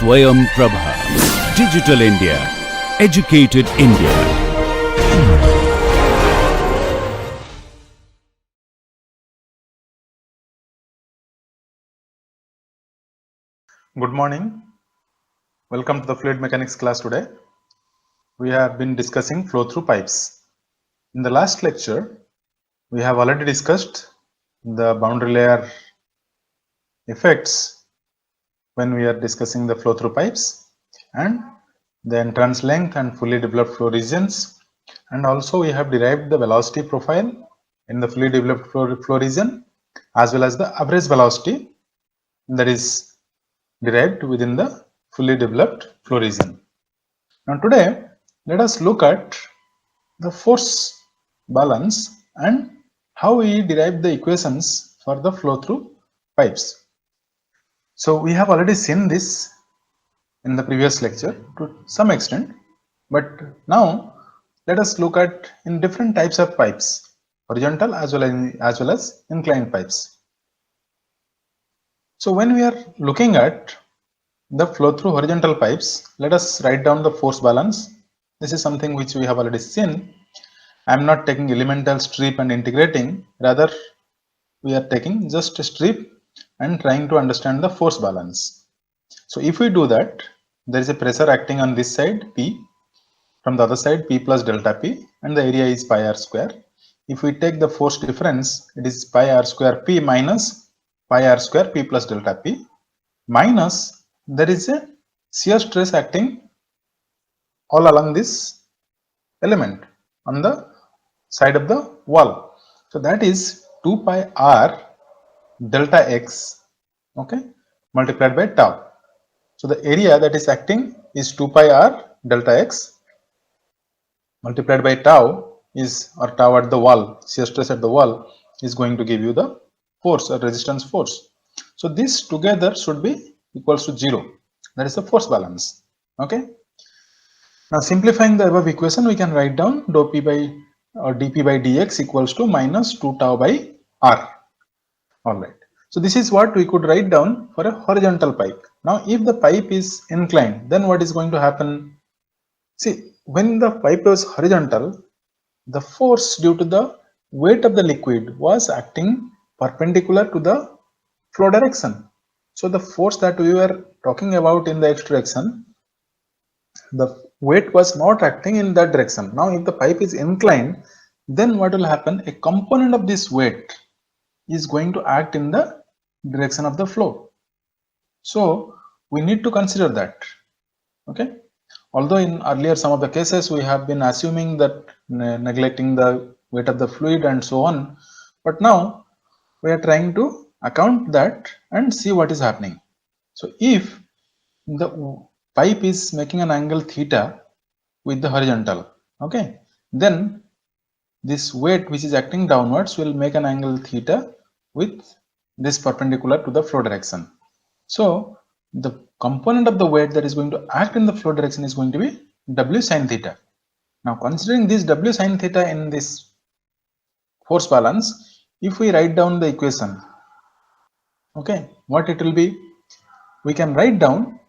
Swayam Prabha. Digital India. Educated India. Good morning. Welcome to the fluid mechanics class today. We have been discussing flow through pipes. In the last lecture, we have already discussed the boundary layer effects when we are discussing the flow through pipes and the entrance length and fully developed flow regions, and also we have derived the velocity profile in the fully developed flow region as well as the average velocity that is derived within the fully developed flow region. Now today let us look at the force balance and how we derive the equations for the flow through pipes. So we have already seen this in the previous lecture to some extent, but now let us look at in different types of pipes, horizontal as well as inclined pipes. So when we are looking at the flow through horizontal pipes, let us write down the force balance. This is something which we have already seen. I am not taking elemental strip and integrating, rather we are taking just a strip and trying to understand the force balance. So if we do that, there is a pressure acting on this side P, from the other side P plus delta P, and the area is pi r square. If we take the force difference, it is pi r square P minus pi r square P plus delta P, minus there is a shear stress acting all along this element on the side of the wall. So that is 2 pi r delta x, okay, multiplied by tau. So the area that is acting is 2 pi r delta x multiplied by tau is, or tau at the wall, shear stress at the wall is going to give you the force or resistance force. So this together should be equals to 0. That is the force balance. Okay. Now simplifying the above equation, we can write down dou p by or dp by dx equals to minus 2 tau by r. All right. So this is what we could write down for a horizontal pipe. Now if the pipe is inclined, then what is going to happen? See, when the pipe was horizontal, the force due to the weight of the liquid was acting perpendicular to the flow direction. So the force that we were talking about in the x direction, the weight was not acting in that direction. Now if the pipe is inclined, then what will happen? A component of this weight is going to act in the direction of the flow. So we need to consider that. Okay. Although in earlier some of the cases we have been assuming that neglecting the weight of the fluid and so on, but now we are trying to account that and see what is happening. So if the pipe is making an angle theta with the horizontal, okay, then this weight which is acting downwards will make an angle theta with this perpendicular to the flow direction. So the component of the weight that is going to act in the flow direction is going to be W sin theta. Now considering this W sin theta in this force balance, if we write down the equation, okay, what it will be? We can write down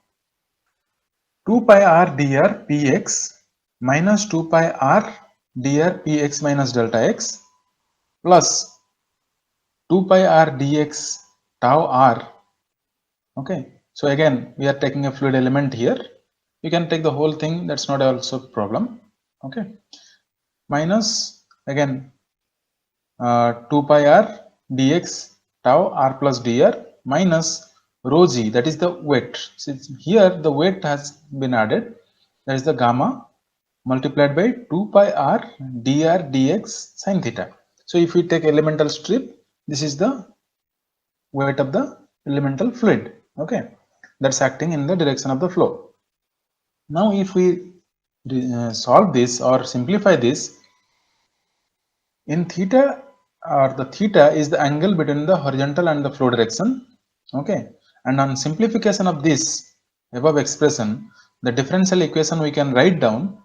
2 pi r dr px minus 2 pi r dr px minus delta x plus 2 pi r dx tau r. Okay, so again we are taking a fluid element here. You can take the whole thing, that's not also a problem. Okay, minus again 2 pi r dx tau r plus dr minus rho g, that is the weight. So here the weight has been added, that is the gamma multiplied by 2 pi r dr dx sin theta. So if we take elemental strip, this is the weight of the elemental fluid, okay, that's acting in the direction of the flow. Now if we solve this or simplify this, in theta, or the theta is the angle between the horizontal and the flow direction, okay, and on simplification of this above expression, the differential equation we can write down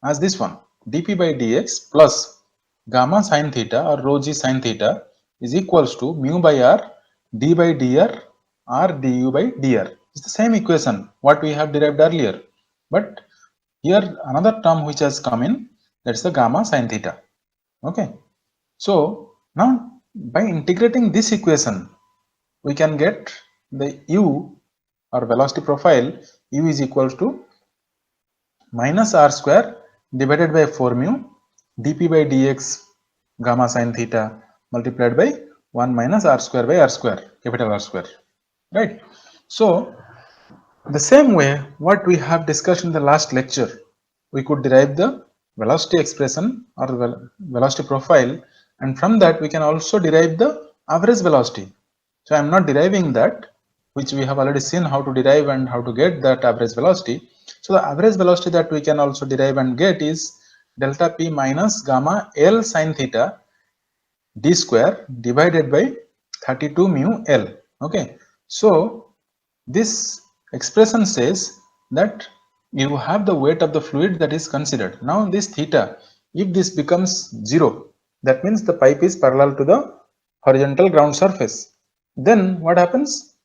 as this one, dp by dx plus gamma sin theta or rho g sin theta is equals to mu by r d by dr r du by dr. It's the same equation what we have derived earlier, but here another term which has come in, that's the gamma sine theta. Okay, so now by integrating this equation we can get the u or velocity profile. U is equals to minus r square divided by 4 mu dp by dx gamma sine theta multiplied by 1 minus r square by r square, capital R square, right? So the same way what we have discussed in the last lecture, we could derive the velocity expression or velocity profile, and from that we can also derive the average velocity. So I am not deriving that, which we have already seen how to derive and how to get that average velocity. So the average velocity that we can also derive and get is delta p minus gamma L sine theta d square divided by 32 mu L. Okay, so this expression says that you have the weight of the fluid that is considered. Now this theta, if this becomes 0, that means the pipe is parallel to the horizontal ground surface. Then what happens?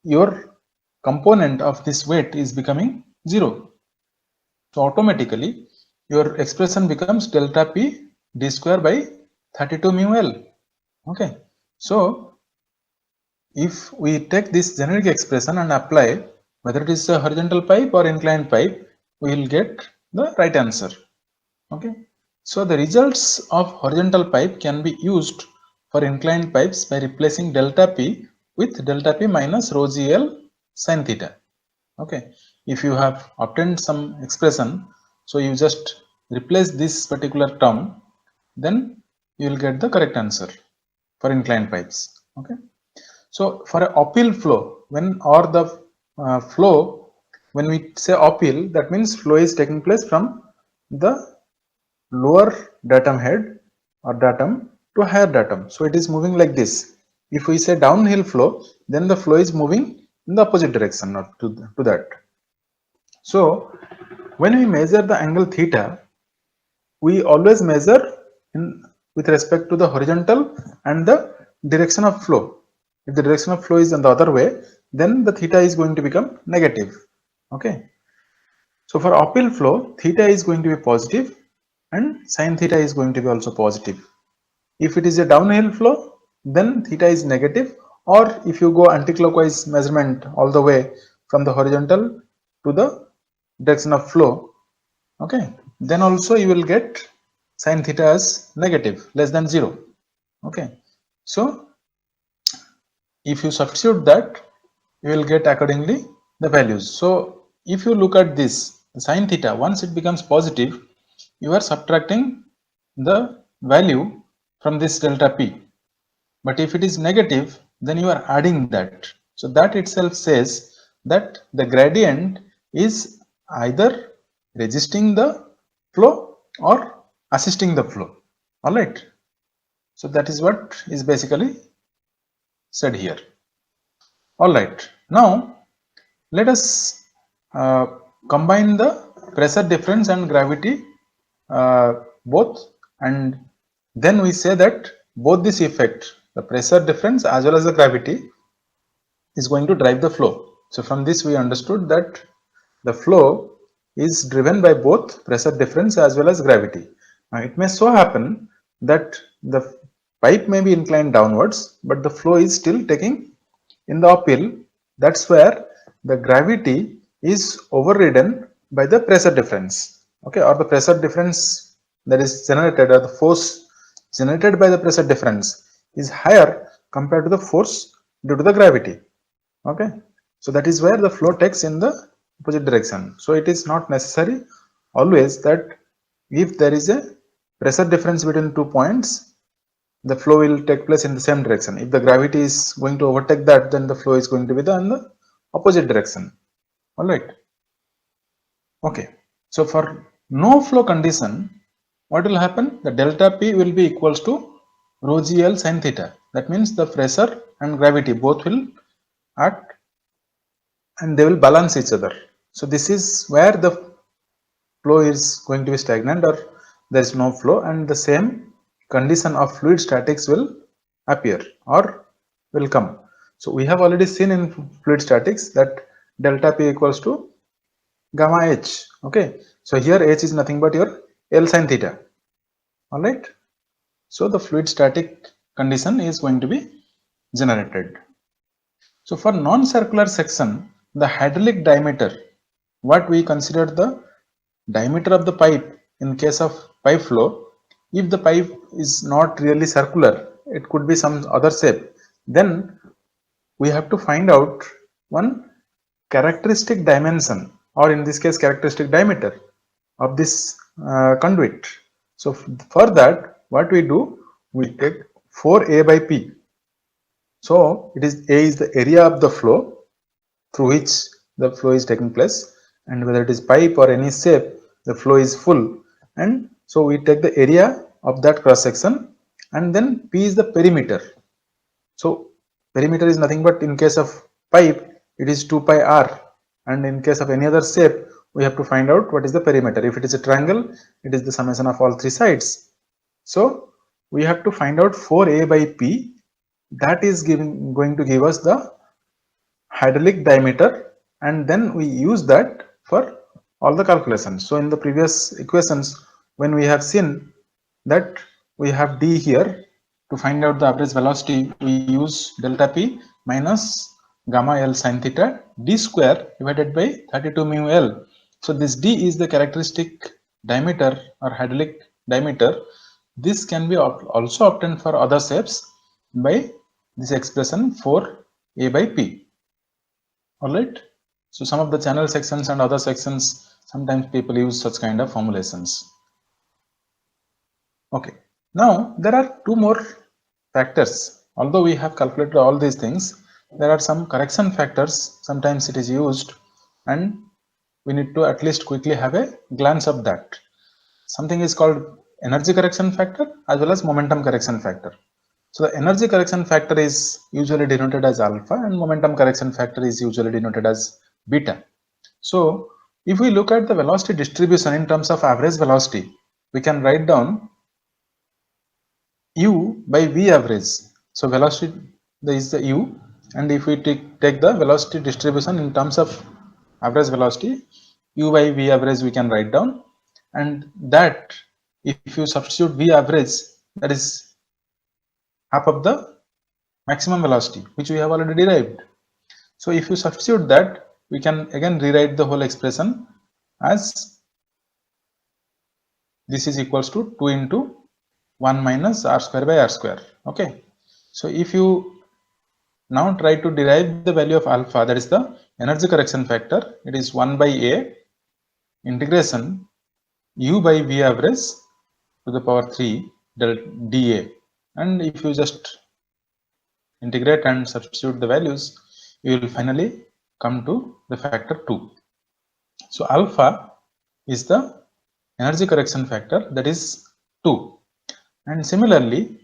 Your component of this weight is becoming 0. So automatically your expression becomes delta p d square by 32 mu L. Okay, so if we take this generic expression and apply, whether it is a horizontal pipe or inclined pipe, we will get the right answer. Okay, so the results of horizontal pipe can be used for inclined pipes by replacing delta p with delta p minus rho g L sin theta. Okay, if you have obtained some expression, so you just replace this particular term, then you will get the correct answer for inclined pipes. Okay, so for a uphill flow, when or the flow, when we say uphill, that means flow is taking place from the lower datum head or datum to higher datum. So it is moving like this. If we say downhill flow, then the flow is moving in the opposite direction, not to that. So when we measure the angle theta, we always measure with respect to the horizontal and the direction of flow. If the direction of flow is in the other way, then the theta is going to become negative. Okay, so for uphill flow, theta is going to be positive and sin theta is going to be also positive. If it is a downhill flow, then theta is negative, or if you go anticlockwise measurement all the way from the horizontal to the direction of flow, okay, then also you will get sin theta as negative, less than 0. Okay, so if you substitute that, you will get accordingly the values. So if you look at this sin theta, once it becomes positive, you are subtracting the value from this delta p, but if it is negative, then you are adding that. So that itself says that the gradient is either resisting the flow or assisting the flow. All right, so that is what is basically said here. All right, now let us combine the pressure difference and gravity both, and then we say that both this effect, the pressure difference as well as the gravity, is going to drive the flow. So from this we understood that the flow is driven by both pressure difference as well as gravity. Now it may so happen that the pipe may be inclined downwards, but the flow is still taking in the uphill. That's where the gravity is overridden by the pressure difference. Okay, or the pressure difference that is generated, or the force generated by the pressure difference is higher compared to the force due to the gravity. Okay, so that is where the flow takes in the opposite direction. So it is not necessary always that if there is a pressure difference between 2 points, the flow will take place in the same direction. If the gravity is going to overtake that, then the flow is going to be in the opposite direction. All right. Okay, so for no flow condition, what will happen? The delta p will be equals to rho g L sin theta. That means the pressure and gravity both will act and they will balance each other. So this is where the flow is going to be stagnant or there is no flow, and the same condition of fluid statics will appear or will come. So we have already seen in fluid statics that delta P equals to gamma H. Okay, so here H is nothing but your L sin theta. All right, so the fluid static condition is going to be generated. So for non-circular section, the hydraulic diameter, what we consider the diameter of the pipe in case of pipe flow, if the pipe is not really circular, it could be some other shape, then we have to find out one characteristic dimension, or in this case characteristic diameter of this conduit. So for that, what we do, we take 4A by P. So it is A is the area of the flow through which the flow is taking place, and whether it is pipe or any shape, the flow is full, and so we take the area of that cross section, and then P is the perimeter. So perimeter is nothing but, in case of pipe it is 2 pi r, and in case of any other shape we have to find out what is the perimeter. If it is a triangle, it is the summation of all three sides. So we have to find out 4A by P, that is going to give us the hydraulic diameter, and then we use that for all the calculations. So in the previous equations, when we have seen that we have d here, to find out the average velocity we use delta P minus gamma L sin theta d square divided by 32 mu L. So this d is the characteristic diameter or hydraulic diameter. This can be also obtained for other shapes by this expression 4A by P. Alright, so some of the channel sections and other sections, sometimes people use such kind of formulations. Okay, now there are two more factors. Although we have calculated all these things, there are some correction factors, sometimes it is used, and we need to at least quickly have a glance of that. Something is called energy correction factor as well as momentum correction factor. So the energy correction factor is usually denoted as alpha, and momentum correction factor is usually denoted as beta. So if we look at the velocity distribution in terms of average velocity, we can write down u by v average. So velocity is the u, and if we take the velocity distribution in terms of average velocity, u by v average we can write down, and that if you substitute v average, that is half of the maximum velocity which we have already derived. So if you substitute that, we can again rewrite the whole expression as this is equals to 2 into 1 minus r square by r square. Okay, so if you now try to derive the value of alpha, that is the energy correction factor, it is 1 by a integration u by v average to the power 3 del dA, and if you just integrate and substitute the values, you will finally come to the factor 2. So alpha is the energy correction factor, that is 2. And similarly,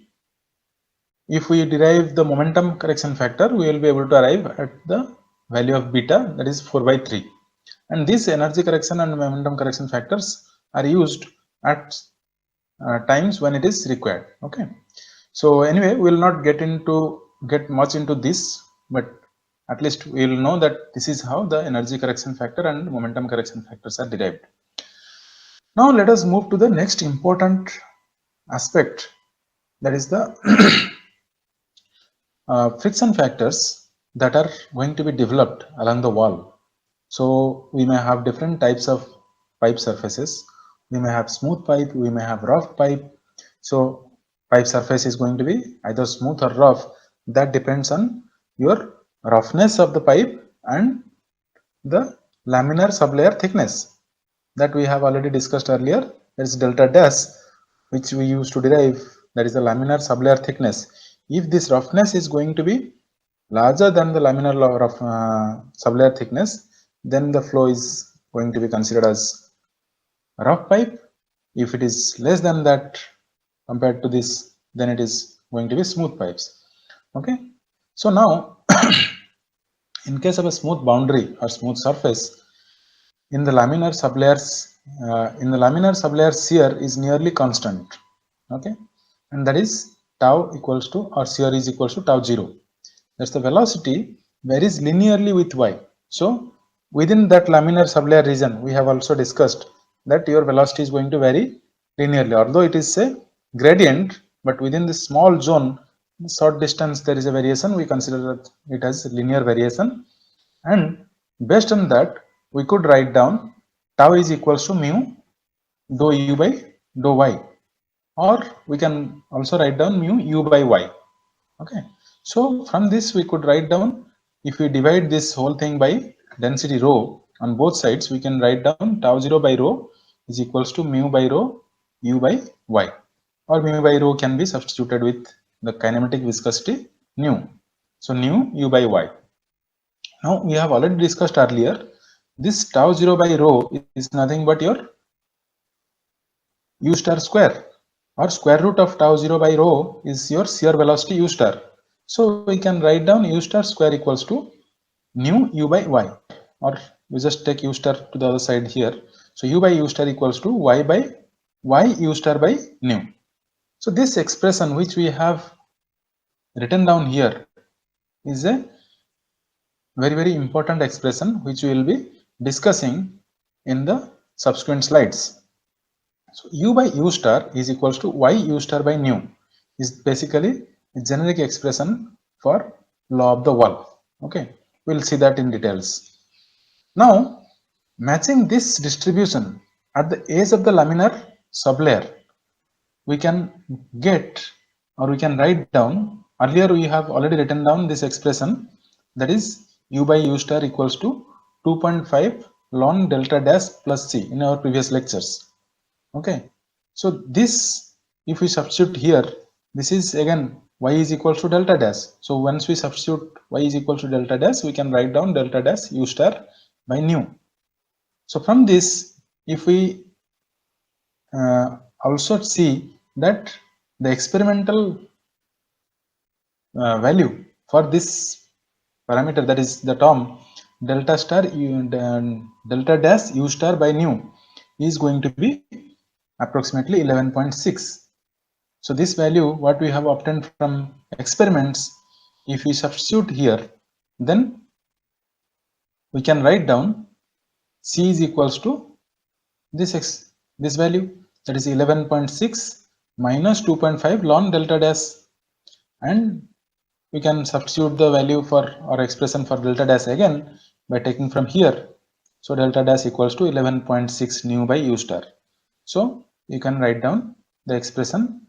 if we derive the momentum correction factor, we will be able to arrive at the value of beta, that is 4 by 3. And these energy correction and momentum correction factors are used at times when it is required. Okay, so anyway, we will not get much into this, but at least we will know that this is how the energy correction factor and momentum correction factors are derived. Now let us move to the next important aspect, that is the friction factors that are going to be developed along the wall. So we may have different types of pipe surfaces. We may have smooth pipe, we may have rough pipe. So pipe surface is going to be either smooth or rough. That depends on your roughness of the pipe and the laminar sublayer thickness that we have already discussed earlier. That is delta dash, which we used to derive, that is the laminar sublayer thickness. If this roughness is going to be larger than the laminar sublayer thickness, then the flow is going to be considered as rough pipe. If it is less than that compared to this, then it is going to be smooth pipes. Okay, so now in case of a smooth boundary or smooth surface, in the laminar sublayers, shear is nearly constant. Okay, and that is tau equals to, or shear is equals to tau 0. That's the velocity varies linearly with y. So within that laminar sublayer region, we have also discussed that your velocity is going to vary linearly, although it is a gradient, but within this small zone, short distance, there is a variation. We consider that it as linear variation, and based on that, we could write down tau is equals to mu dou u by dou y, or we can also write down mu u by y. Okay, so from this we could write down, if we divide this whole thing by density rho on both sides, we can write down tau 0 by rho is equals to mu by rho u by y, or mu by rho can be substituted with the kinematic viscosity nu, so nu u by y. Now we have already discussed earlier, this tau 0 by rho is nothing but your u star square, or square root of tau 0 by rho is your shear velocity u star. So we can write down u star square equals to nu u by y, or we just take u star to the other side here. So u by u star equals to y by y u star by nu. So this expression which we have written down here is a very important expression which we will be discussing in the subsequent slides. So u by u star is equals to y u star by nu is basically a generic expression for law of the wall. Okay, we'll see that in details. Now matching this distribution at the edge of the laminar sublayer, we can get, or we can write down, earlier we have already written down this expression, that is u by u star equals to 2.5 ln delta dash plus c in our previous lectures. Okay, so this, if we substitute here, this is again y is equals to delta dash. So once we substitute y is equals to delta dash, we can write down delta dash u star by nu. So from this, if we also see that the experimental value for this parameter, that is the term delta star delta dash u star by nu, is going to be approximately 11.6. So this value what we have obtained from experiments, if we substitute here, then we can write down c is equals to this value, that is 11.6 minus 2.5 ln delta dash, and we can substitute the value for our expression for delta dash again by taking from here. So delta dash equals to 11.6 nu by u star. So you can write down the expression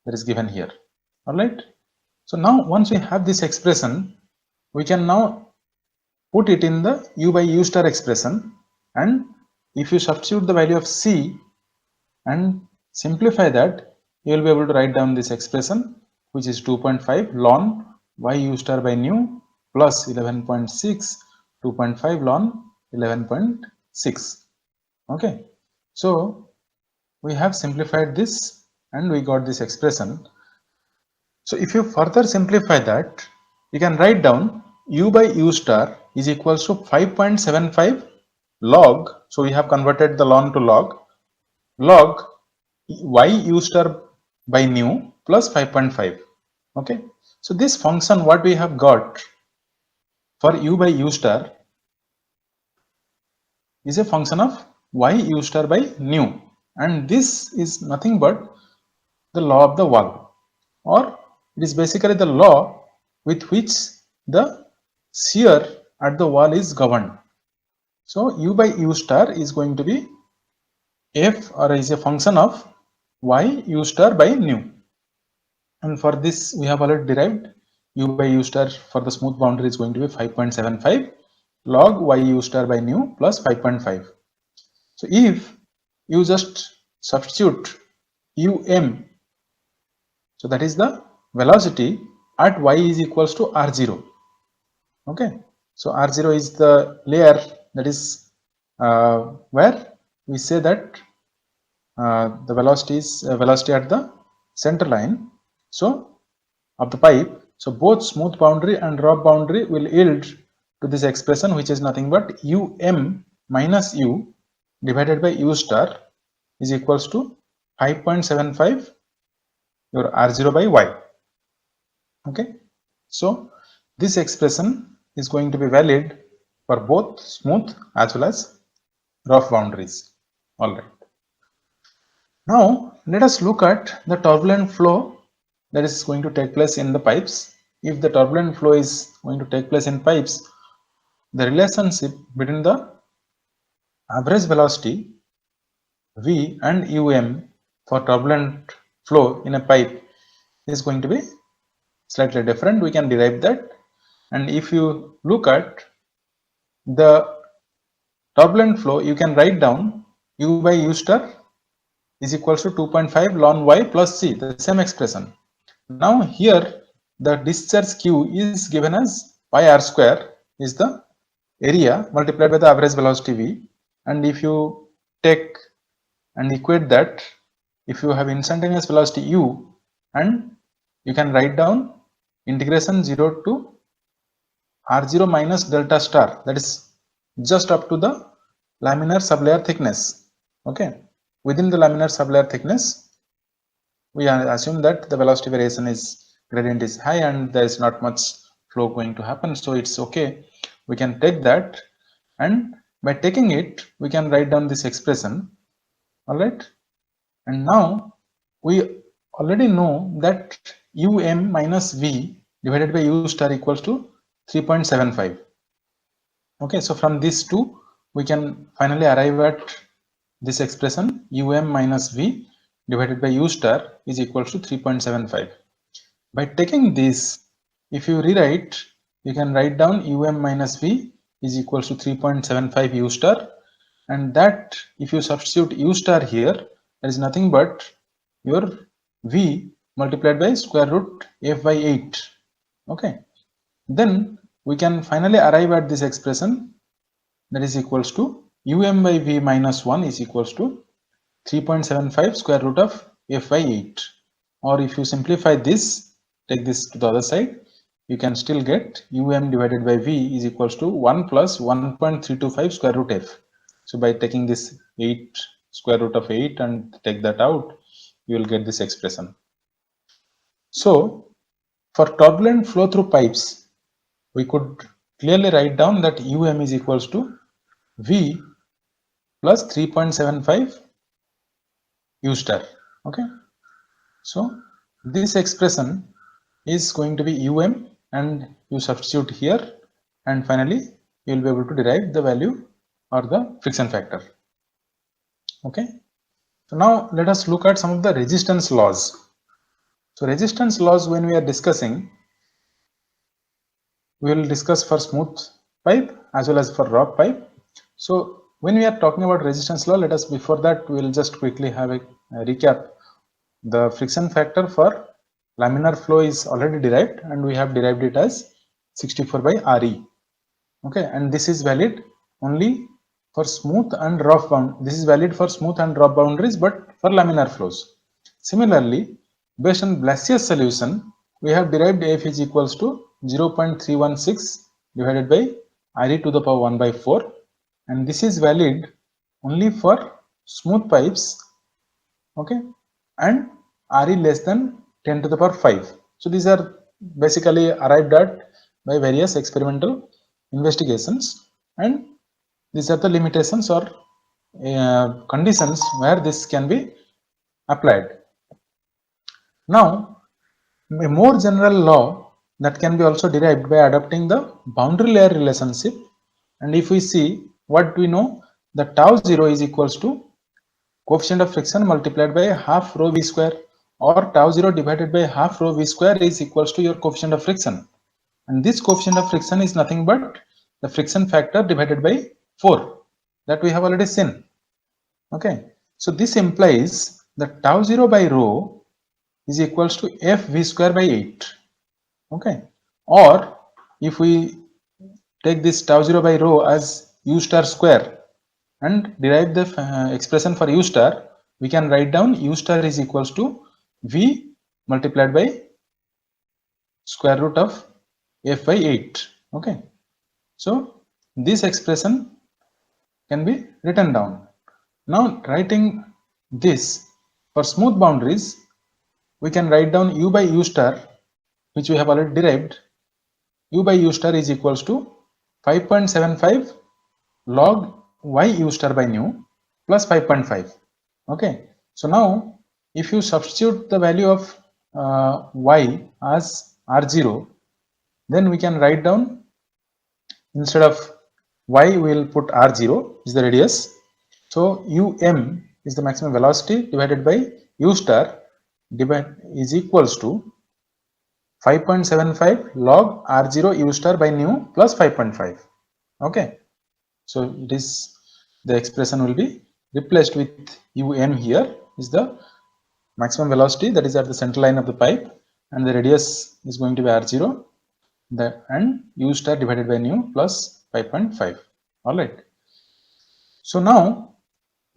that is given here. All right, so now once we have this expression, we can now put it in the u by u star expression, and if you substitute the value of c and simplify that, you will be able to write down this expression, which is 2.5 ln y u star by nu plus 11.6 2.5 ln 11.6. Okay, so we have simplified this and we got this expression. So if you further simplify that, you can write down u by u star is equals to 5.75 log, so we have converted the ln to log y u star by nu plus 5.5. Okay, so this function what we have got for u by u star is a function of y u star by nu, and this is nothing but the law of the wall, or it is basically the law with which the shear at the wall is governed. So u by u star is going to be f, or is a function of y u star by nu, and for this we have already derived u by u star for the smooth boundary is going to be 5.75 log y u star by nu plus 5.5. So if you just substitute um, so that is the velocity at y is equals to r0. Okay, so r0 is the layer, that is where we say that the velocity is velocity at the center line so of the pipe. So both smooth boundary and rough boundary will yield to this expression, which is nothing but um minus u divided by u star is equals to 5.75 your r0 by y. Okay, so this expression is going to be valid for both smooth as well as rough boundaries. All right. Now let us look at the turbulent flow that is going to take place in the pipes. If the turbulent flow is going to take place in pipes, the relationship between the average velocity V and UM for turbulent flow in a pipe is going to be slightly different. We can derive that, and if you look at the turbulent flow, you can write down U by U star is equals to 2.5 ln y plus c, the same expression. Now here the discharge Q is given as pi r square is the area multiplied by the average velocity V, and if you take and equate that, if you have instantaneous velocity u, and you can write down integration 0 to r0 minus delta star, that is just up to the laminar sublayer thickness. Okay, within the laminar sublayer thickness, we assume that the velocity variation is gradient is high and there is not much flow going to happen, so it's okay. We can take that, and by taking it, we can write down this expression. All right, and now we already know that um minus v divided by u star equals to 3.75. okay, so from these two we can finally arrive at this expression um minus v divided by u star is equals to 3.75. by taking this, if you rewrite, you can write down um minus v is equals to 3.75 u star, and that if you substitute u star here, there is nothing but your v multiplied by square root f by 8. okay, then we can finally arrive at this expression that is equals to um by v minus 1 is equals to 3.75 square root of f by 8, or if you simplify this, take this to the other side, you can still get um divided by v is equals to 1 plus 1.325 square root f. So by taking this 8 square root of 8 and take that out, you will get this expression. So for turbulent flow through pipes, we could clearly write down that um is equals to v plus 3.75 u star. Okay, so this expression is going to be um, and you substitute here, and finally you will be able to derive the value or the friction factor. Okay, so now let us look at some of the resistance laws. So resistance laws, when we are discussing, we will discuss for smooth pipe as well as for rock pipe. So when we are talking about resistance law, let us, before that, we will just quickly have a recap. The friction factor for laminar flow is already derived, and we have derived it as 64 by Re. Okay, and this is valid only for smooth and rough bound. This is valid for smooth and rough boundaries, but for laminar flows. Similarly, based on Blassius solution, we have derived F is equals to 0.316 divided by Re to the power 1 by 4, and this is valid only for smooth pipes. Okay, and Re less than 10 to the power 5. So these are basically arrived at by various experimental investigations, and these are the limitations or conditions where this can be applied. Now, a more general law that can be also derived by adopting the boundary layer relationship, and if we see what we know, the tau 0 is equals to coefficient of friction multiplied by half rho v square, or tau 0 divided by half rho v square is equals to your coefficient of friction, and this coefficient of friction is nothing but the friction factor divided by 4 that we have already seen. Okay, so this implies that tau 0 by rho is equals to f v square by 8. Okay, or if we take this tau 0 by rho as u star square and derive the expression for u star, we can write down u star is equals to v multiplied by square root of f by 8. Okay, so this expression can be written down. Now writing this for smooth boundaries, we can write down u by u star, which we have already derived. U by u star is equals to 5.75 log y u star by nu plus 5.5. Okay, so now if you substitute the value of y as r0, then we can write down, instead of y we will put r0 is the radius, so um is the maximum velocity divided by u star is equals to 5.75 log r0 u star by nu plus 5.5. Okay, so it is, the expression will be replaced with um here is the maximum velocity that is at the center line of the pipe, and the radius is going to be r0, and u star divided by nu plus 5.5. all right, so now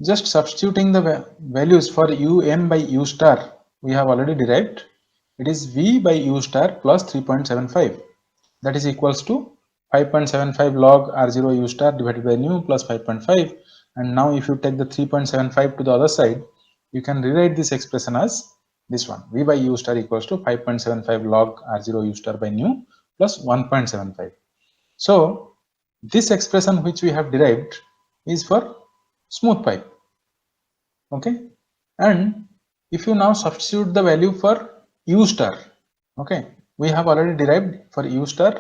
just substituting the values for um by u star we have already derived. It is v by u star plus 3.75, that is equals to 5.75 log r0 u star divided by nu plus 5.5. And now if you take the 3.75 to the other side, you can rewrite this expression as this one, v by u star equals to 5.75 log r0 u star by nu plus 1.75. so this expression which we have derived is for smooth pipe. Okay, and if you now substitute the value for u star, okay, we have already derived for u star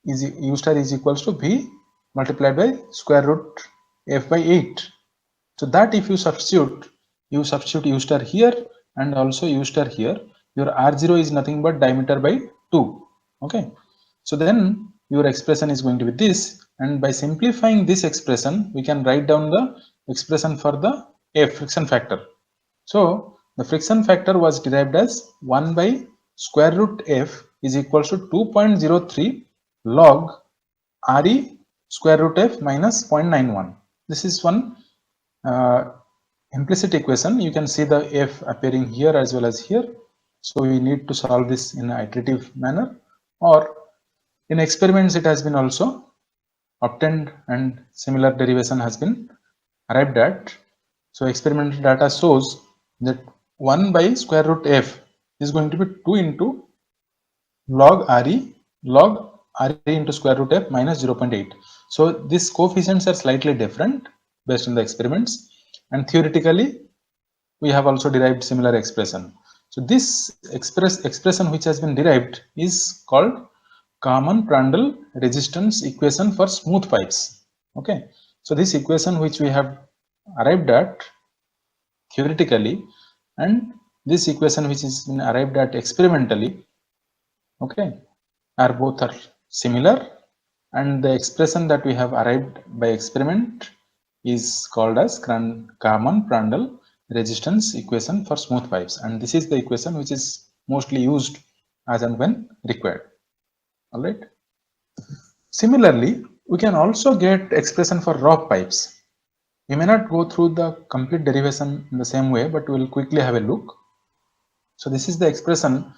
is equals to v multiplied by square root f by 8. So that if you substitute u star here and also u star here, your r0 is nothing but diameter by 2. Okay, so then your expression is going to be this, and by simplifying this expression we can write down the expression for the f, friction factor. So the friction factor was derived as 1 by square root f is equals to 2.03 log re square root f minus 0.91. This is one implicit equation. You can see the f appearing here as well as here, so we need to solve this in an iterative manner, or in experiments it has been also obtained and similar derivation has been arrived at. So experimental data shows that 1 by square root f is going to be 2 into log re into square root f minus 0.8. so these coefficients are slightly different based on the experiments, and theoretically we have also derived similar expression. So this expression which has been derived is called Kalman-Prandtl resistance equation for smooth pipes. Okay, so this equation which we have arrived at theoretically and this equation which is been arrived at experimentally, okay, are both are similar, and the expression that we have arrived by experiment is called as Kalman-Prandtl resistance equation for smooth pipes, and this is the equation which is mostly used as and when required. All right, similarly we can also get expression for rock pipes. We may not go through the complete derivation in the same way, but we will quickly have a look. So this is the expression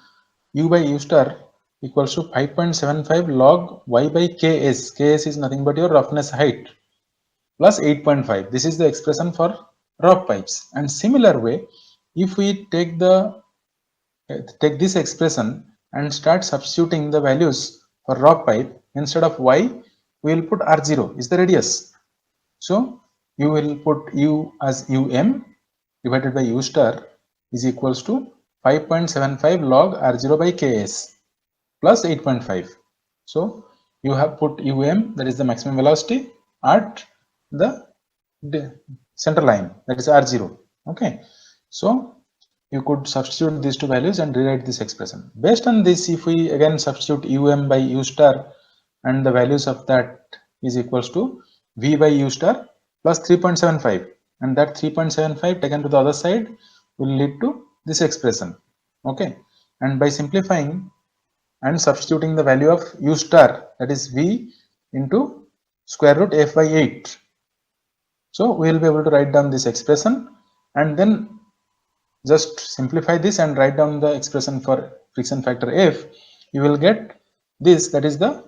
u by u star equals to 5.75 log y by ks. Ks is nothing but your roughness height plus 8.5. This is the expression for rock pipes. And similar way, if we take this expression and start substituting the values for rock pipe, instead of y we will put r0 is the radius. So you will put u as um divided by u star is equals to 5.75 log r0 by ks plus 8.5. so you have put um, that is the maximum velocity, at the center line, that is r0. Okay, so you could substitute these two values and rewrite this expression. Based on this, if we again substitute um by u star, and the values of that is equals to v by u star plus 3.75, and that 3.75 taken to the other side will lead to this expression. Okay, and by simplifying and substituting the value of u star, that is v into square root f by 8, so we will be able to write down this expression, and then just simplify this and write down the expression for friction factor f. You will get this, that is the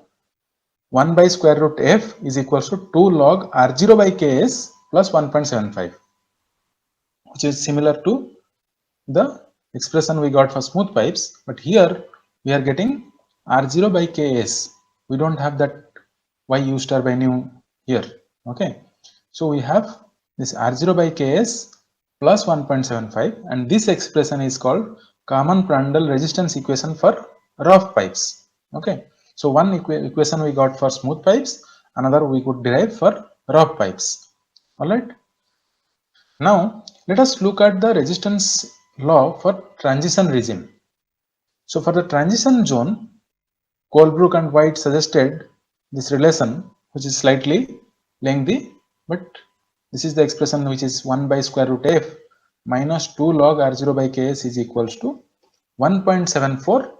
1 by square root f is equals to 2 log r0 by ks plus 1.75, which is similar to the expression we got for smooth pipes, but here we are getting r0 by ks. We don't have that y u star by nu here. Okay, so we have this R0 by Ks plus 1.75, and this expression is called common Prandtl resistance equation for rough pipes. Okay, so one equation we got for smooth pipes, another we could derive for rough pipes. All right. Now let us look at the resistance law for transition regime. So for the transition zone, Colebrook and White suggested this relation, which is slightly lengthy, but this is the expression which is 1 by square root f minus 2 log R0 by Ks is equals to 1.74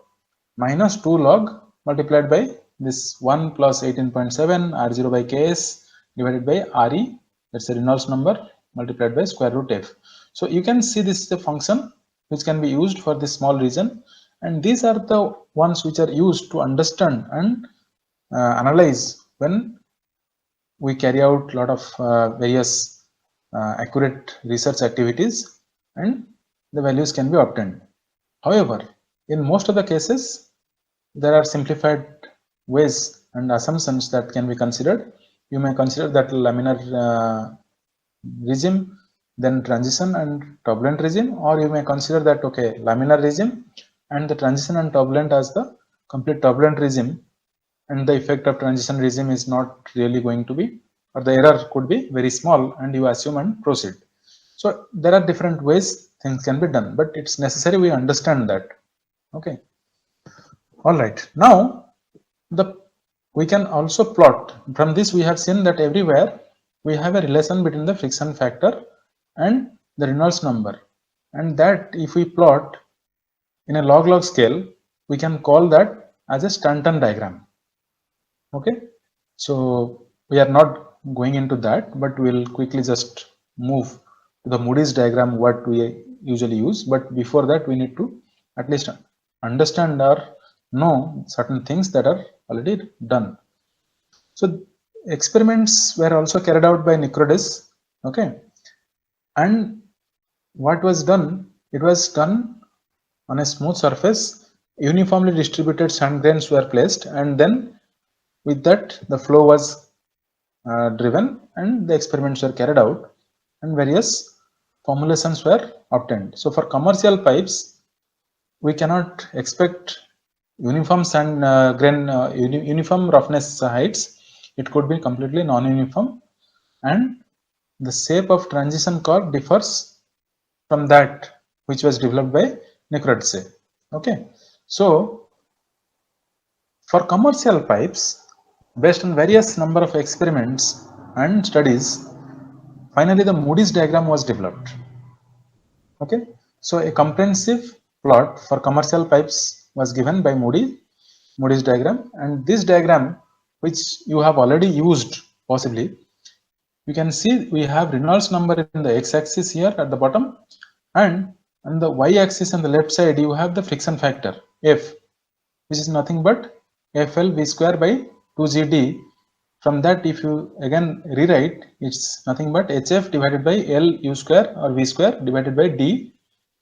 minus 2 log multiplied by this 1 plus 18.7 R0 by Ks divided by Re, that's the Reynolds number, multiplied by square root f. So you can see this is the function which can be used for this small region, and these are the ones which are used to understand and analyze when we carry out a lot of various accurate research activities, and the values can be obtained. However, in most of the cases, there are simplified ways and assumptions that can be considered. You may consider that laminar regime, then transition and turbulent regime, or you may consider that okay, laminar regime and the transition and turbulent as the complete turbulent regime, and the effect of transition regime is not really going to be, or the error could be very small, and you assume and proceed. So there are different ways things can be done, but it's necessary we understand that. Okay. All right. Now we can also plot. From this we have seen that everywhere we have a relation between the friction factor and the Reynolds number, and that if we plot in a log-log scale, we can call that as a Stanton diagram. Okay, so we are not going into that, but we'll quickly just move to the Moody's diagram what we usually use. But before that, we need to at least understand or know certain things that are already done. So experiments were also carried out by Nikodis. Okay, and what was done? It was done on a smooth surface. Uniformly distributed sand grains were placed, and then with that the flow was driven, and the experiments were carried out, and various formulations were obtained. So for commercial pipes, we cannot expect uniform sand grain, uniform roughness heights. It could be completely non-uniform, and the shape of transition curve differs from that which was developed by Nikodis. Okay, so for commercial pipes, based on various number of experiments and studies, finally the Moody's diagram was developed. Okay, so a comprehensive plot for commercial pipes was given by Moody's diagram, and this diagram, which you have already used possibly, you can see we have Reynolds number in the x-axis here at the bottom, and on the y-axis on the left side you have the friction factor F, which is nothing but FL V square by 2GD. From that, if you again rewrite, it's nothing but HF divided by L U square or V square divided by D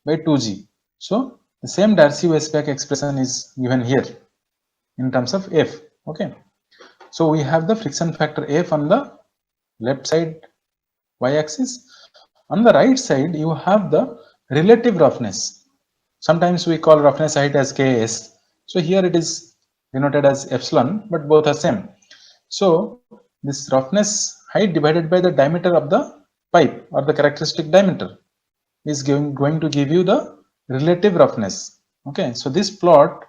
by 2G. So the same Darcy-Weisbach expression is given here in terms of F. Okay, so we have the friction factor F on the left side y-axis. On the right side, you have the relative roughness. Sometimes we call roughness height as Ks. So here it is denoted as epsilon, but both are same. So this roughness height divided by the diameter of the pipe or the characteristic diameter is going to give you the relative roughness. Okay, so this plot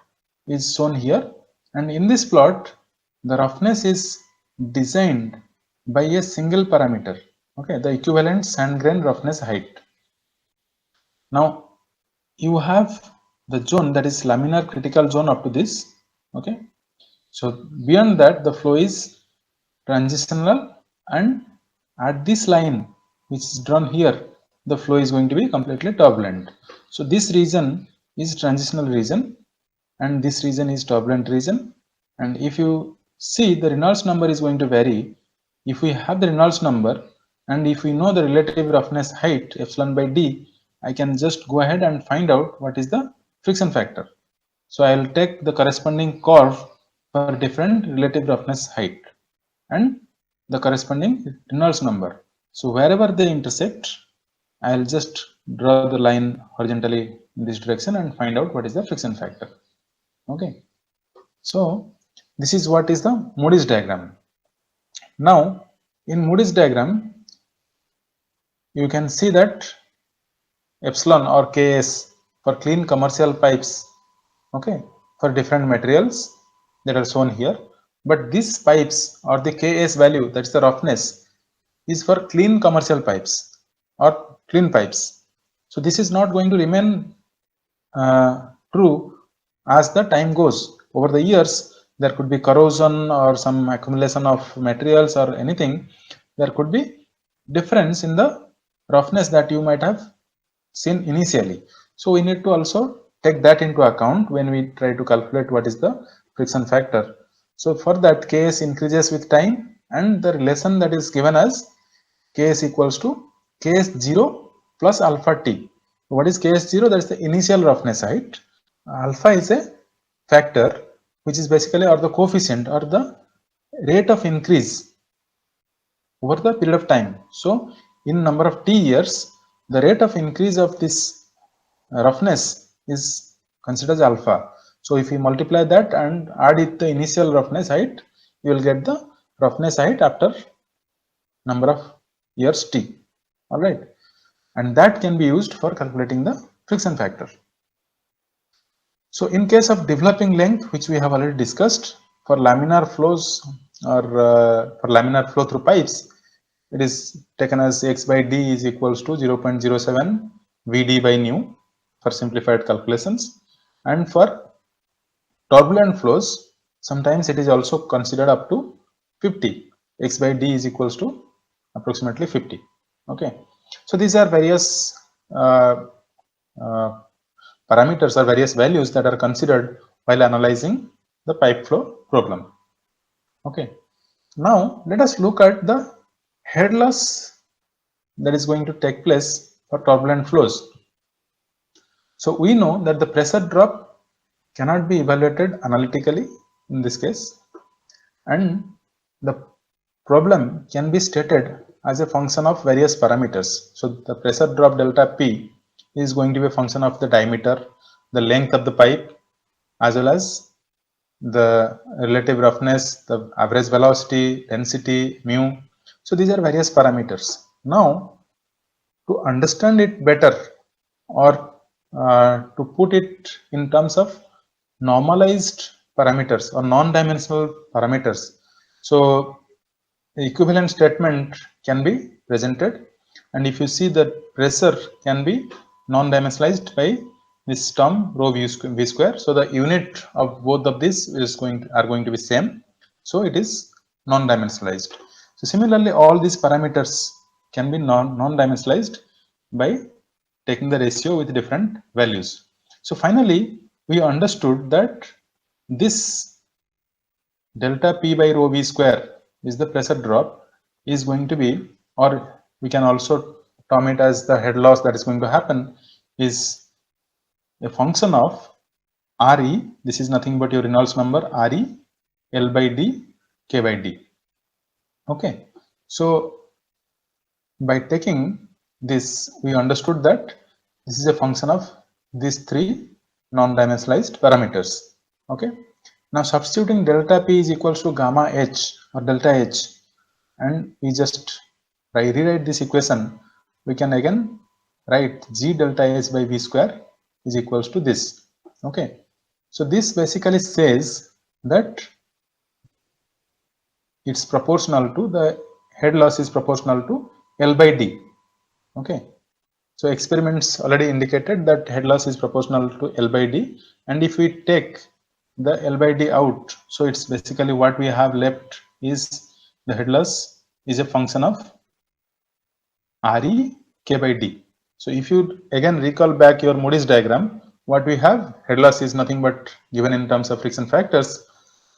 is shown here, and in this plot the roughness is designed by a single parameter. Okay, the equivalent sand grain roughness height. Now you have the zone that is laminar critical zone up to this. Okay, so beyond that the flow is transitional, and at this line which is drawn here, the flow is going to be completely turbulent. So this region is transitional region, and this region is turbulent region. And if you see, the Reynolds number is going to vary. If we have the Reynolds number, and if we know the relative roughness height epsilon by D, I can just go ahead and find out what is the friction factor. So I will take the corresponding curve for different relative roughness height. and the corresponding Reynolds number. So wherever they intersect, I'll just draw the line horizontally in this direction and find out what is the friction factor. Okay, so this is what is the Moody's diagram. Now in Moody's diagram, you can see that epsilon or Ks for clean commercial pipes, okay, for different materials that are shown here. But these pipes or the Ks value, that's the roughness, is for clean commercial pipes or clean pipes. So this is not going to remain true as the time goes. Over the years, there could be corrosion or some accumulation of materials or anything. There could be difference in the roughness that you might have seen initially. So we need to also take that into account when we try to calculate what is the friction factor. So for that, Ks increases with time, and the relation that is given as Ks equals to Ks0 plus alpha T. What is Ks0? That is the initial roughness height. Alpha is a factor which is basically, or the coefficient or the rate of increase over the period of time. So in number of T years, the rate of increase of this roughness is considered as alpha. So if you multiply that and add it the initial roughness height, you will get the roughness height after number of years T. All right, and that can be used for calculating the friction factor. So in case of developing length, which we have already discussed, for laminar flows or for laminar flow through pipes, it is taken as x by d is equals to 0.07 Vd by nu for simplified calculations. And for turbulent flows, sometimes it is also considered up to 50. X by d is equals to approximately 50. Okay, so these are various parameters or various values that are considered while analyzing the pipe flow problem. Okay, now let us look at the head loss that is going to take place for turbulent flows. So we know that the pressure drop cannot be evaluated analytically in this case, and the problem can be stated as a function of various parameters. So the pressure drop delta P is going to be a function of the diameter, the length of the pipe, as well as the relative roughness, the average velocity, density, mu. So these are various parameters. Now, to understand it better, or to put it in terms of normalized parameters or non-dimensional parameters, so the equivalent statement can be presented, and if you see the pressure can be non-dimensionalized by this term rho v square. So the unit of both of these is are going to be same, so it is non-dimensionalized. So similarly, all these parameters can be non-dimensionalized by taking the ratio with different values. So finally, we understood that this delta P by rho v square is the pressure drop is going to be, or we can also term it as the head loss that is going to happen, is a function of Re. This is nothing but your Reynolds number, Re, L by D, K by D. Okay, so by taking this, we understood that this is a function of these three non-dimensionalized parameters. Okay, now substituting delta P is equals to gamma H or delta H, and we just rewrite this equation, we can again write G delta H by V square is equals to this. Okay, so this basically says that it's proportional to the head loss is proportional to L by D. Okay, so experiments already indicated that head loss is proportional to L by D, and if we take the L by D out, so it's basically what we have left is the head loss is a function of Re K by D. So if you again recall back your Moody's diagram, what we have, head loss is nothing but given in terms of friction factors,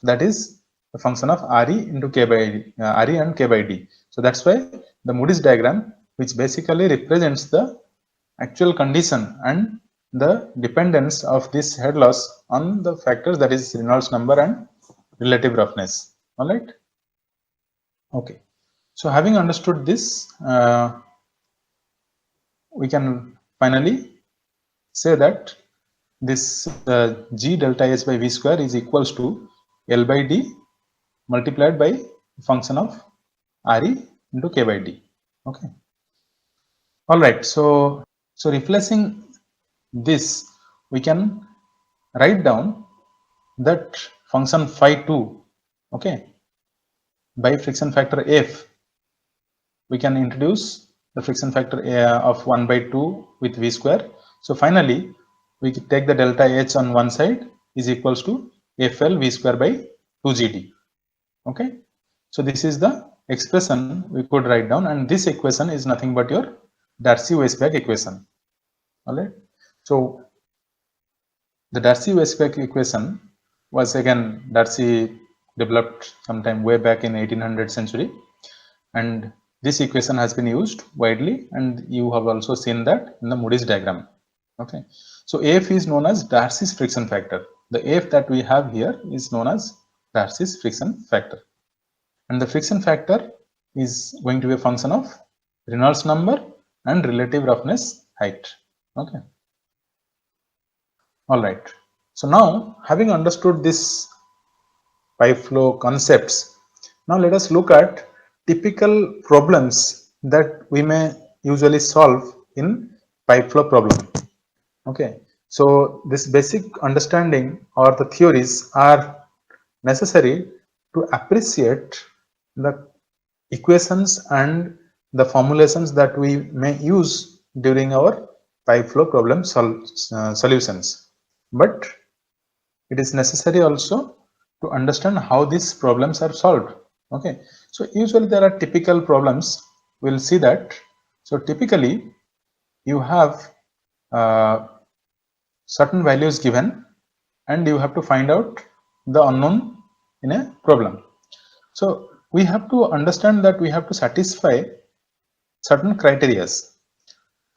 that is a function of Re into K by D, Re and K by D. So that's why the Moody's diagram, which basically represents the actual condition and the dependence of this head loss on the factors, that is Reynolds number and relative roughness. All right. Okay, so having understood this, we can finally say that this G delta H by V square is equals to L by D multiplied by function of RE into K by D. Okay. All right. So replacing this, we can write down that function phi 2, okay, by friction factor F. We can introduce the friction factor of 1 by 2 with V square. So finally, we take the delta H on one side is equals to FL V square by 2GD. Okay. So this is the expression we could write down, and this equation is nothing but your Darcy-Weisbach equation. All right. So the Darcy-Weisbach equation was again Darcy developed sometime way back in 1800 century, and this equation has been used widely, and you have also seen that in the Moody's diagram. Okay. So F is known as Darcy's friction factor. The F that we have here is known as Darcy's friction factor. And the friction factor is going to be a function of Reynolds number and relative roughness height. Okay. All right. So now, having understood this pipe flow concepts, now let us look at typical problems that we may usually solve in pipe flow problem. Okay. So this basic understanding or the theories are necessary to appreciate the equations and the formulations that we may use during our pipe flow problem solutions. But it is necessary also to understand how these problems are solved. Okay, so usually there are typical problems. We'll see that. So typically you have certain values given, and you have to find out the unknown in a problem. So we have to understand that we have to satisfy certain criteria.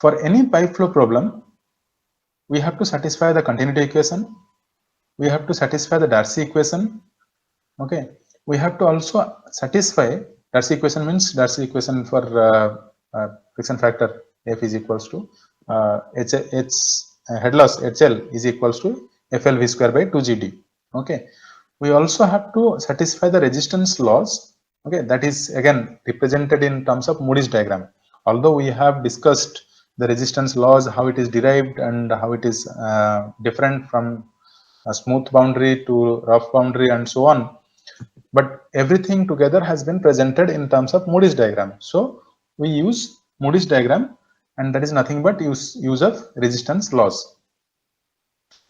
For any pipe flow problem, we have to satisfy the continuity equation, we have to satisfy the Darcy equation. Okay, we have to also satisfy Darcy equation, means Darcy equation for friction factor F is equals to head loss HL is equals to FLV square by 2GD. Okay, we also have to satisfy the resistance laws. Okay, that is again represented in terms of Moody's diagram. Although we have discussed the resistance laws, how it is derived and how it is different from a smooth boundary to rough boundary and so on, but everything together has been presented in terms of Moody's diagram. So we use Moody's diagram, and that is nothing but use of resistance laws.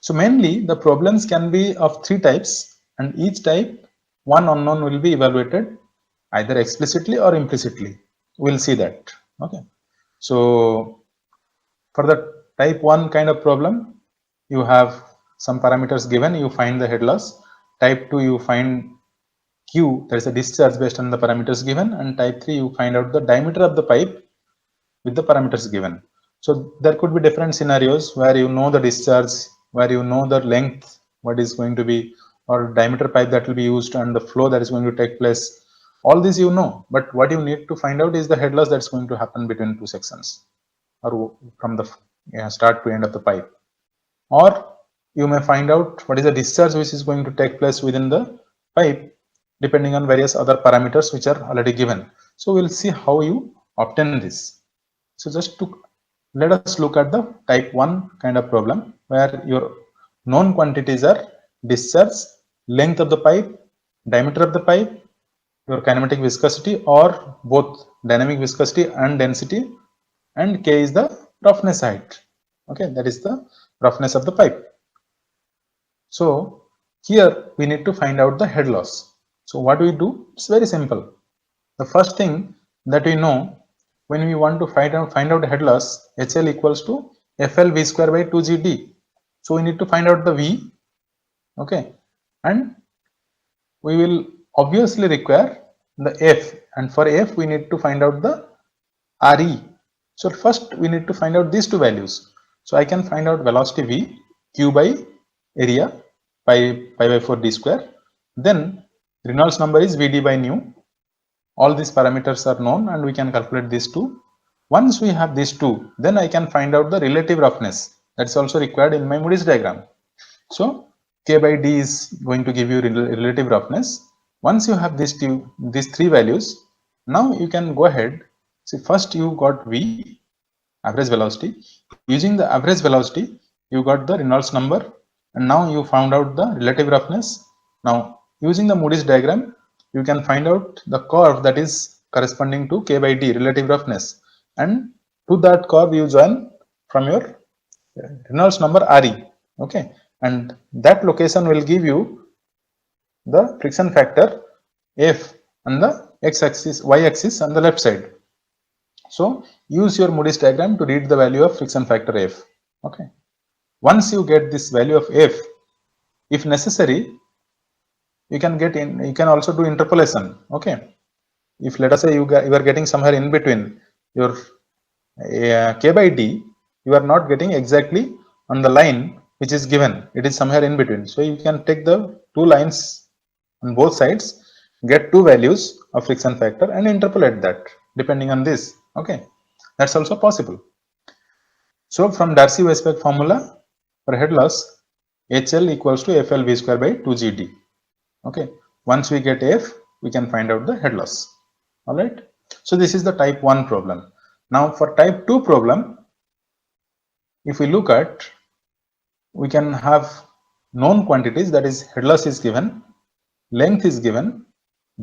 So mainly the problems can be of three types, and each type one unknown will be evaluated either explicitly or implicitly. We'll see that. Okay, so for the type 1 kind of problem, you have some parameters given, you find the head loss. Type 2, you find Q, there is a discharge based on the parameters given, and type 3, you find out the diameter of the pipe with the parameters given. So there could be different scenarios where you know the discharge, where you know the length, what is going to be, or diameter pipe that will be used, and the flow that is going to take place. All these you know, but what you need to find out is the head loss that's going to happen between two sections, or from the start to end of the pipe. Or you may find out what is the discharge which is going to take place within the pipe, depending on various other parameters which are already given. So we'll see how you obtain this. So just to let us look at the type 1 kind of problem, where your known quantities are discharge, length of the pipe, diameter of the pipe, your kinematic viscosity, or both dynamic viscosity and density, and K is the roughness height. Okay, that is the roughness of the pipe. So here we need to find out the head loss. So what do we do? It's very simple. The first thing that we know, when we want to find out head loss, HL equals to FL V square by 2GD. So we need to find out the V. Okay, and we will obviously require the F, and for F we need to find out the RE. So first we need to find out these two values. So I can find out velocity V, Q by area, pi by 4 d square. Then Reynolds number is Vd by nu. all these parameters are known and we can calculate these two. Once we have these two, then I can find out the relative roughness that's also required in my Moody's diagram. So K by D is going to give you relative roughness. Once you have these three values, now you can go ahead. See, first you got V, average velocity. Using the average velocity, you got the Reynolds number, and now you found out the relative roughness. Now using the Moody's diagram, you can find out the curve that is corresponding to K by D, relative roughness, and to that curve you join from your Reynolds number RE. Okay, and that location will give you the friction factor F on the x-axis, y-axis on the left side. So use your Moody's diagram to read the value of friction factor F. Okay, once you get this value of F, if necessary, you can also do interpolation. Okay, if let us say you are getting somewhere in between your K by D, you are not getting exactly on the line which is given, it is somewhere in between. So you can take the two lines on both sides, get two values of friction factor and interpolate that depending on this. Okay, that's also possible. So from Darcy-Weisbach formula for head loss, HL equals to FL V square by 2GD. Okay, once we get F, we can find out the head loss. All right, so this is the type 1 problem. Now for type 2 problem, if we look at, we can have known quantities, that is head loss is given, length is given,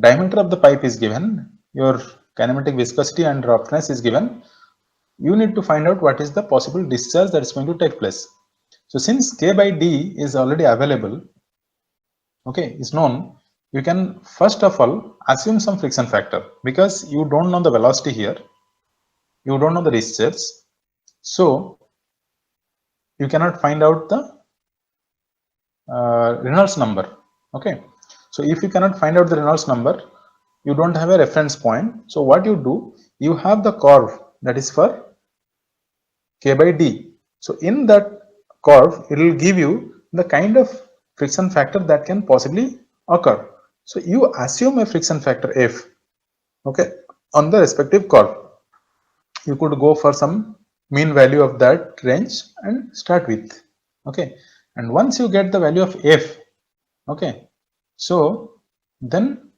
diameter of the pipe is given, your kinematic viscosity and roughness is given. You need to find out what is the possible discharge that is going to take place. So since K by D is already available, okay, is known, you can first of all assume some friction factor, because you don't know the velocity here, you don't know the discharge, so you cannot find out the Reynolds number. Okay, so if you cannot find out the Reynolds number, you don't have a reference point. So what you do, you have the curve that is for K by D. So in that curve, it will give you the kind of friction factor that can possibly occur. So you assume a friction factor F, okay, on the respective curve. You could go for some mean value of that range and start with. Okay, and once you get the value of F, okay, so then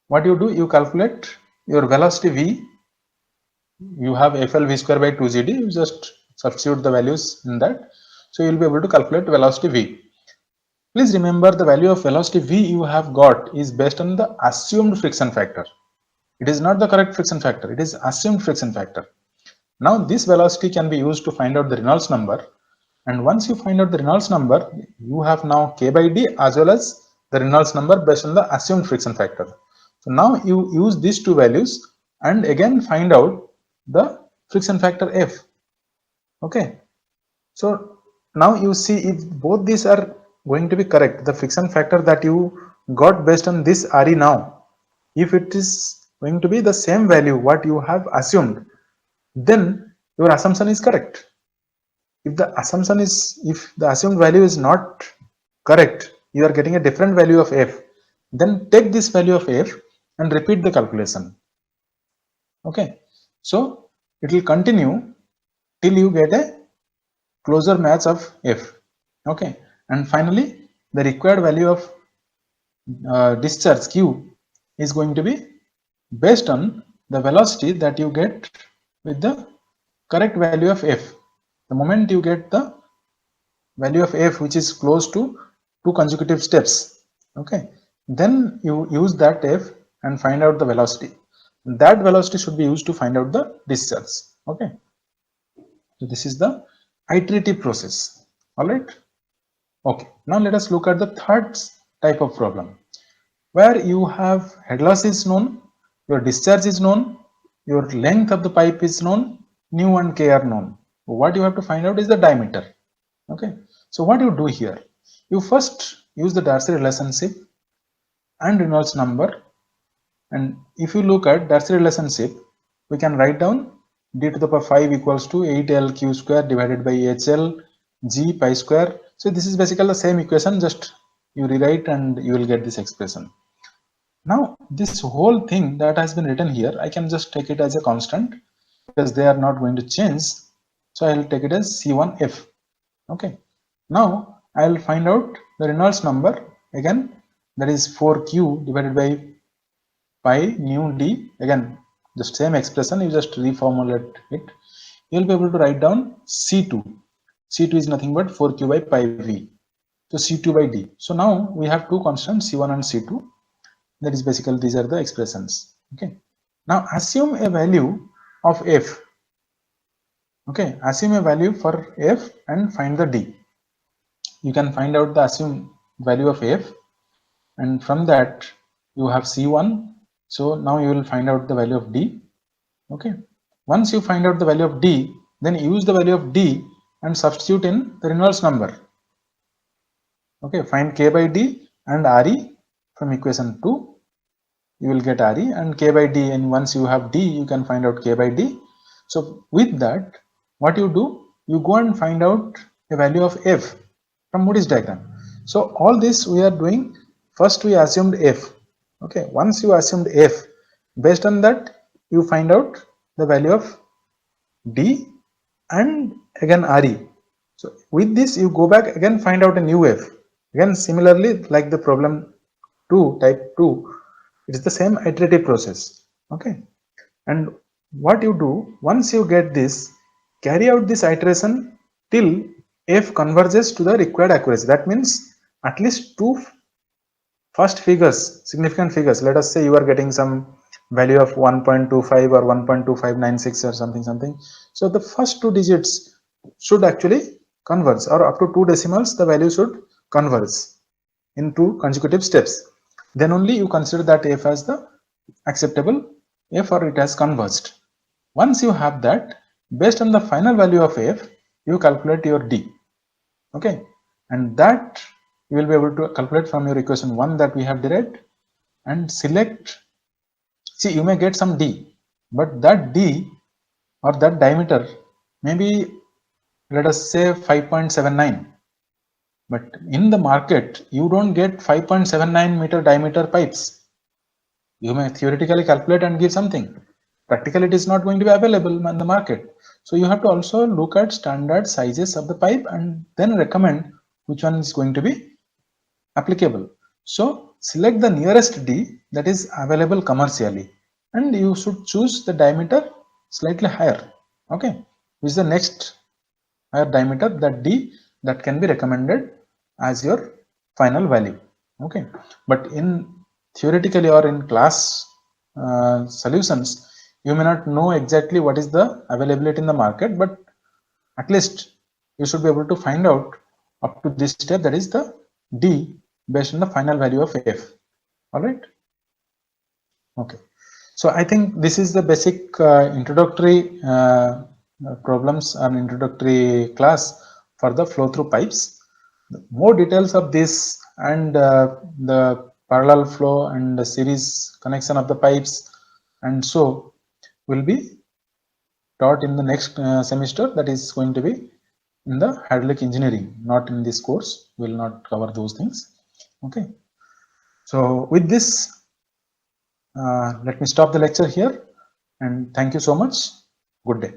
what you do, you calculate your velocity V. You have FL V square by 2GD, you just substitute the values in that, so you will be able to calculate velocity V. Please remember, the value of velocity V you have got is based on the assumed friction factor. It is not the correct friction factor, it is assumed friction factor. Now this velocity can be used to find out the Reynolds number, and once you find out the Reynolds number, you have now K by D as well as the Reynolds number based on the assumed friction factor. So now you use these two values and again find out the friction factor F. Okay, so now you see if both these are going to be correct, the friction factor that you got based on this RE now, if it is going to be the same value what you have assumed, then your assumption is correct. If the assumed value is not correct, you are getting a different value of F, then take this value of F and repeat the calculation. Okay, so it will continue till you get a closer match of F. Okay, and finally the required value of discharge Q is going to be based on the velocity that you get with the correct value of F. The moment you get the value of F which is close to 2 consecutive steps, okay, then you use that F and find out the velocity. That velocity should be used to find out the discharge. Okay, so this is the iterative process. All right. Okay, now let us look at the third type of problem, where you have head loss is known, your discharge is known, your length of the pipe is known, nu and k are known. What you have to find out is the diameter. Okay, so what you do here, you first use the Darcy relationship and Reynolds number, and if you look at Darcy relationship, we can write down d to the power 5 equals to 8l q square divided by hl g pi square. So this is basically the same equation, just you rewrite and you will get this expression. Now this whole thing that has been written here, I can just take it as a constant because they are not going to change. So I will take it as C1F. Okay. Now I will find out the Reynolds number again, that is 4Q divided by pi nu d. Again, the same expression, you just reformulate it. You will be able to write down C2. C2 is nothing but 4Q by pi V. So C2 by D. So now we have two constants, C1 and C2. That is basically these are the expressions. Okay. Now assume a value of F. Okay. Assume a value for F and find the D. You can find out the assumed value of F, and from that you have C1. So now you will find out the value of D. Okay. Once you find out the value of D, then use the value of D and substitute in the Reynolds number. Okay. Find K by D and RE from equation 2. You will get RE and K by D, and once you have D, you can find out K by D. So with that, what you do, you go and find out a value of F from Moody's diagram. So all this we are doing, first we assumed F. Okay, once you assumed F, based on that you find out the value of D and again RE. So with this you go back again, find out a new F. Again similarly like the problem 2, type 2, it is the same iterative process. Okay, and what you do, once you get this, carry out this iteration till F converges to the required accuracy. That means at least two first figures, significant figures. Let us say you are getting some value of 1.25 or 1.2596 or something. So the first two digits should actually converge, or up to 2 decimals the value should converge in 2 consecutive steps. Then only you consider that F as the acceptable F, or it has converged. Once you have that, based on the final value of F, you calculate your D. Okay, and that you will be able to calculate from your equation 1 that we have derived, and select. See, you may get some D, but that D or that diameter maybe, let us say 5.79, but in the market you don't get 5.79 meter diameter pipes. You may theoretically calculate and give something. Practically it is not going to be available in the market. So you have to also look at standard sizes of the pipe and then recommend which one is going to be applicable. So select the nearest D that is available commercially, and you should choose the diameter slightly higher. Okay, which is the next higher diameter, that D that can be recommended as your final value. Okay, but in theoretically or in class solutions, you may not know exactly what is the availability in the market, but at least you should be able to find out up to this step, that is the D based on the final value of F. All right. Okay. So I think this is the basic introductory problems and introductory class for the flow through pipes. More details of this and the parallel flow and the series connection of the pipes and so will be taught in the next semester, that is going to be in the hydraulic engineering, not in this course. We will not cover those things. Okay. So with this, let me stop the lecture here, and thank you so much. Good day.